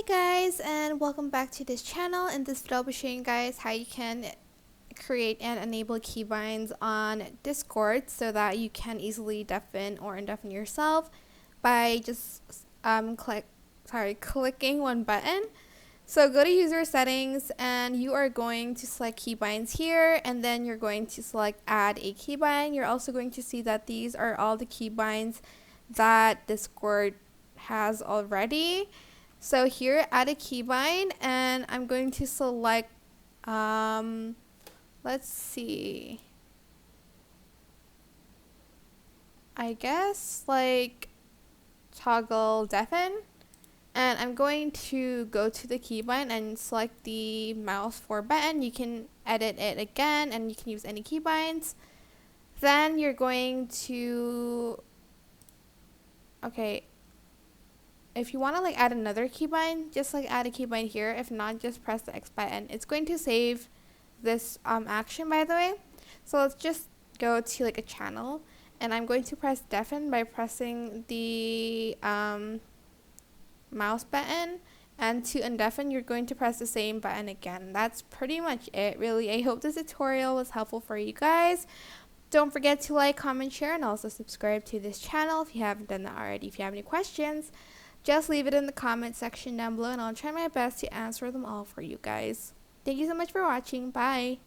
Hey guys, and welcome back to this channel. In this video I'll be showing you guys how you can create and enable keybinds on Discord so that you can easily deafen or undeafen yourself by just clicking one button. So go to user settings and you are going to select keybinds here, and then you're going to select add a keybind. You're also going to see that these are all the keybinds that Discord has already. So here, add a keybind, and I'm going to select, let's see, I guess like toggle deafen. And I'm going to go to the keybind and select the mouse 4 button. You can edit it again and you can use any keybinds. Then you're going to, okay, if you want to add another keybind, just add a keybind here. If not, just press the X button. It's going to save this action, by the way. So let's just go to a channel, and I'm going to press deafen by pressing the mouse button, and to undeafen you're going to press the same button again. That's pretty much it, really. I hope this tutorial was helpful for you guys. Don't forget to like, comment, share, and also subscribe to this channel if you haven't done that already. If you have any questions, just leave it in the comment section down below and I'll try my best to answer them all for you guys. Thank you so much for watching. Bye.